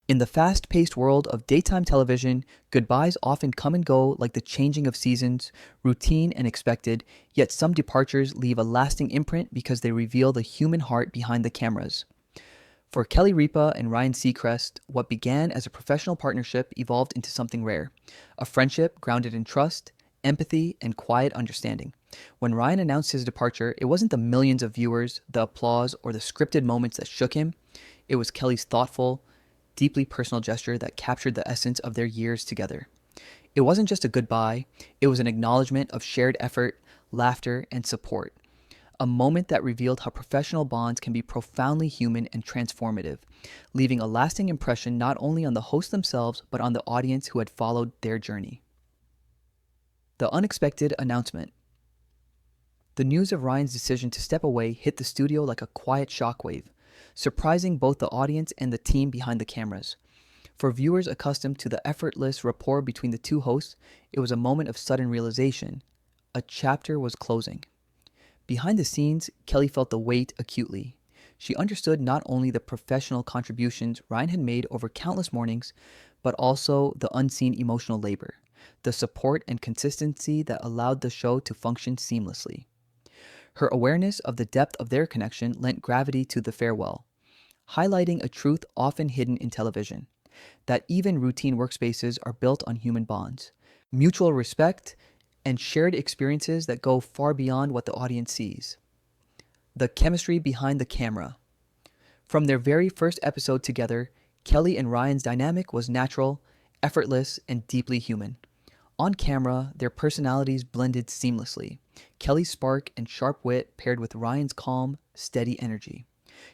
In the fast-paced world of daytime television, goodbyes often come and go like the changing of seasons, routine and expected, yet some departures leave a lasting imprint because they reveal the human heart behind the cameras. For Kelly Ripa and Ryan Seacrest, what began as a professional partnership evolved into something rare, a friendship grounded in trust, empathy, and quiet understanding. When Ryan announced his departure, it wasn't the millions of viewers, the applause, or the scripted moments that shook him. It was Kelly's thoughtful, deeply personal gesture that captured the essence of their years together. It wasn't just a goodbye, it was an acknowledgement of shared effort, laughter, and support. A moment that revealed how professional bonds can be profoundly human and transformative, leaving a lasting impression not only on the hosts themselves, but on the audience who had followed their journey. The unexpected announcement. The news of Ryan's decision to step away hit the studio like a quiet shockwave, surprising both the audience and the team behind the cameras. For viewers accustomed to the effortless rapport between the two hosts, it was a moment of sudden realization. A chapter was closing. Behind the scenes, Kelly felt the weight acutely. She understood not only the professional contributions Ryan had made over countless mornings, but also the unseen emotional labor, the support and consistency that allowed the show to function seamlessly. Her awareness of the depth of their connection lent gravity to the farewell, highlighting a truth often hidden in television, that even routine workspaces are built on human bonds, mutual respect, and shared experiences that go far beyond what the audience sees. The chemistry behind the camera. From their very first episode together, Kelly and Ryan's dynamic was natural, effortless, and deeply human. On camera, their personalities blended seamlessly. Kelly's spark and sharp wit paired with Ryan's calm, steady energy.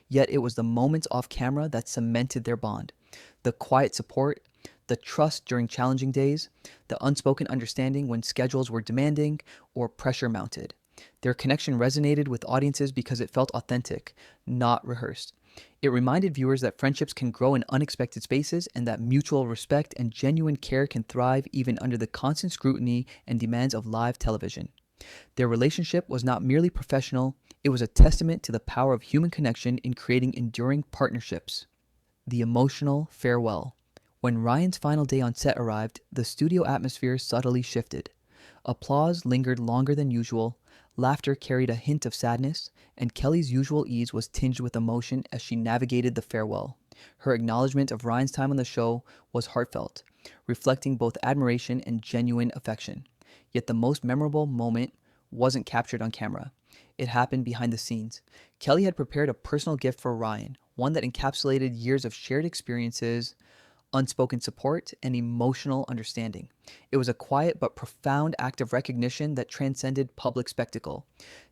Yet it was the moments off camera that cemented their bond. The quiet support, the trust during challenging days, the unspoken understanding when schedules were demanding or pressure mounted. Their connection resonated with audiences because it felt authentic, not rehearsed. It reminded viewers that friendships can grow in unexpected spaces and that mutual respect and genuine care can thrive even under the constant scrutiny and demands of live television. Their relationship was not merely professional, it was a testament to the power of human connection in creating enduring partnerships. The emotional farewell. When Ryan's final day on set arrived, the studio atmosphere subtly shifted. Applause lingered longer than usual, laughter carried a hint of sadness, and Kelly's usual ease was tinged with emotion as she navigated the farewell. Her acknowledgement of Ryan's time on the show was heartfelt, reflecting both admiration and genuine affection. Yet the most memorable moment wasn't captured on camera. It happened behind the scenes. Kelly had prepared a personal gift for Ryan, one that encapsulated years of shared experiences, unspoken support, and emotional understanding. It was a quiet but profound act of recognition that transcended public spectacle,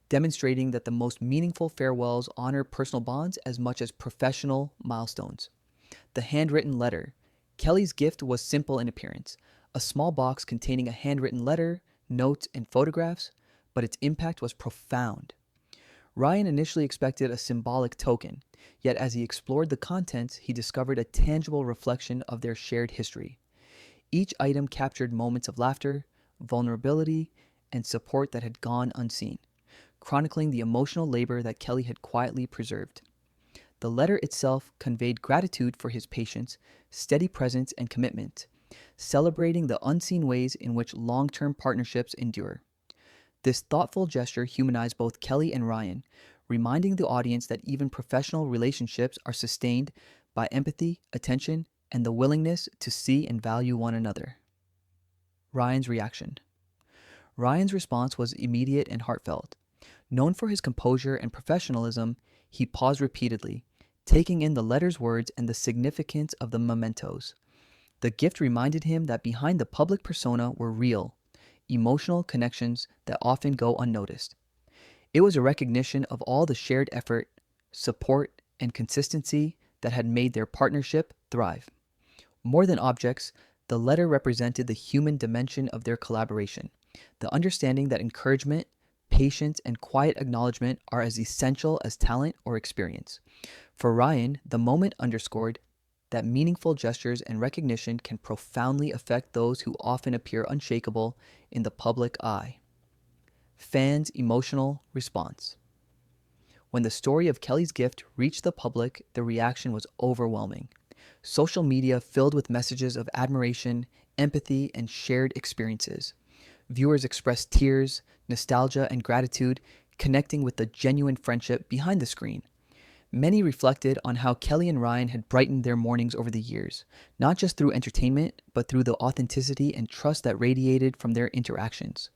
demonstrating that the most meaningful farewells honor personal bonds as much as professional milestones. The handwritten letter. Kelly's gift was simple in appearance, a small box containing a handwritten letter, notes, and photographs, but its impact was profound. Ryan initially expected a symbolic token, yet as he explored the contents, he discovered a tangible reflection of their shared history. Each item captured moments of laughter, vulnerability, and support that had gone unseen, chronicling the emotional labor that Kelly had quietly preserved. The letter itself conveyed gratitude for his patience, steady presence, and commitment, celebrating the unseen ways in which long-term partnerships endure. This thoughtful gesture humanized both Kelly and Ryan, reminding the audience that even professional relationships are sustained by empathy, attention, and the willingness to see and value one another. Ryan's reaction. Ryan's response was immediate and heartfelt. Known for his composure and professionalism, he paused repeatedly, taking in the letter's words and the significance of the mementos. The gift reminded him that behind the public persona were real, emotional connections that often go unnoticed. It was a recognition of all the shared effort, support, and consistency that had made their partnership thrive. More than objects, the letter represented the human dimension of their collaboration, the understanding that encouragement, patience, and quiet acknowledgement are as essential as talent or experience. For Ryan, the moment underscored that meaningful gestures and recognition can profoundly affect those who often appear unshakable in the public eye. Fans' emotional response. When the story of Kelly's gift reached the public, the reaction was overwhelming. Social media filled with messages of admiration, empathy, and shared experiences. Viewers expressed tears, nostalgia, and gratitude, connecting with the genuine friendship behind the screen. Many reflected on how Kelly and Ryan had brightened their mornings over the years, not just through entertainment, but through the authenticity and trust that radiated from their interactions.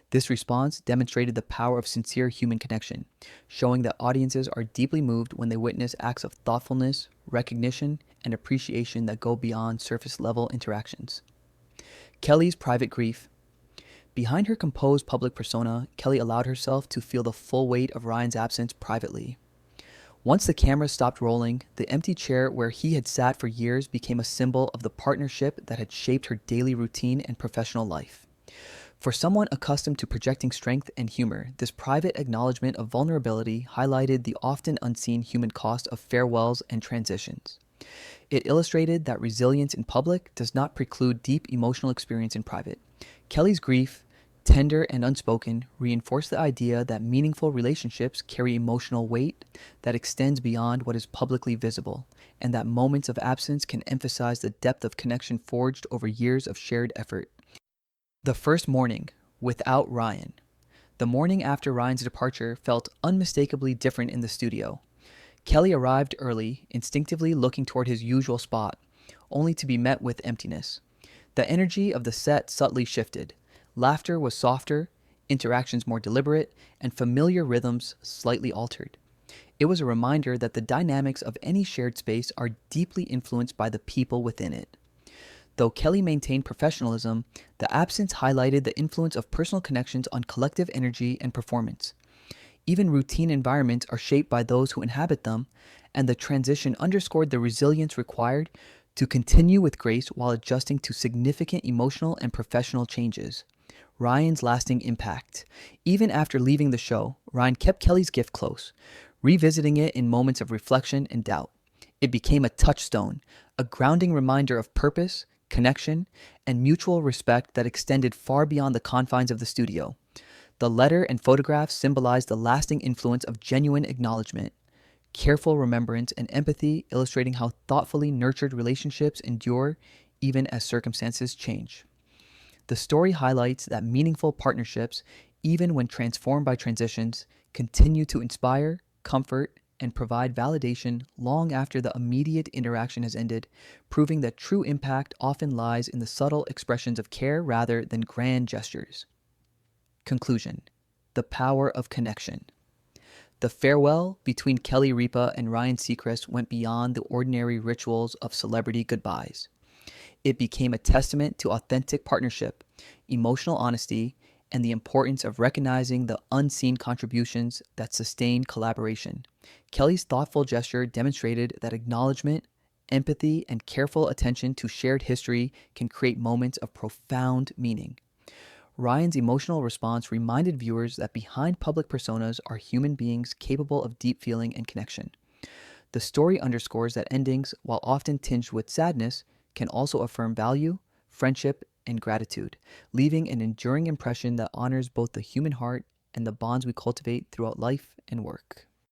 This response demonstrated the power of sincere human connection, showing that audiences are deeply moved when they witness acts of thoughtfulness, recognition, and appreciation that go beyond surface level interactions. Kelly's private grief. Behind her composed public persona, Kelly allowed herself to feel the full weight of Ryan's absence privately. Once the camera stopped rolling, the empty chair where he had sat for years became a symbol of the partnership that had shaped her daily routine and professional life. For someone accustomed to projecting strength and humor, this private acknowledgement of vulnerability highlighted the often unseen human cost of farewells and transitions. It illustrated that resilience in public does not preclude deep emotional experience in private. Kelly's grief, tender and unspoken, reinforced the idea that meaningful relationships carry emotional weight that extends beyond what is publicly visible, and that moments of absence can emphasize the depth of connection forged over years of shared effort. The first morning, without Ryan. The morning after Ryan's departure felt unmistakably different in the studio. Kelly arrived early, instinctively looking toward his usual spot, only to be met with emptiness. The energy of the set subtly shifted. Laughter was softer, interactions more deliberate, and familiar rhythms slightly altered. It was a reminder that the dynamics of any shared space are deeply influenced by the people within it. Though Kelly maintained professionalism, the absence highlighted the influence of personal connections on collective energy and performance. Even routine environments are shaped by those who inhabit them, and the transition underscored the resilience required to continue with grace while adjusting to significant emotional and professional changes. Ryan's lasting impact. Even after leaving the show, Ryan kept Kelly's gift close, revisiting it in moments of reflection and doubt. It became a touchstone, a grounding reminder of purpose, connection, and mutual respect that extended far beyond the confines of the studio. The letter and photographs symbolized the lasting influence of genuine acknowledgement, careful remembrance, and empathy, illustrating how thoughtfully nurtured relationships endure even as circumstances change. The story highlights that meaningful partnerships, even when transformed by transitions, continue to inspire, comfort, and provide validation long after the immediate interaction has ended, proving that true impact often lies in the subtle expressions of care rather than grand gestures. Conclusion. The power of connection. The farewell between Kelly Ripa and Ryan Seacrest went beyond the ordinary rituals of celebrity goodbyes. It became a testament to authentic partnership, emotional honesty, and the importance of recognizing the unseen contributions that sustain collaboration. Kelly's thoughtful gesture demonstrated that acknowledgement, empathy, and careful attention to shared history can create moments of profound meaning. Ryan's emotional response reminded viewers that behind public personas are human beings capable of deep feeling and connection. The story underscores that endings, while often tinged with sadness, can also affirm value, friendship, and gratitude, leaving an enduring impression that honors both the human heart and the bonds we cultivate throughout life and work.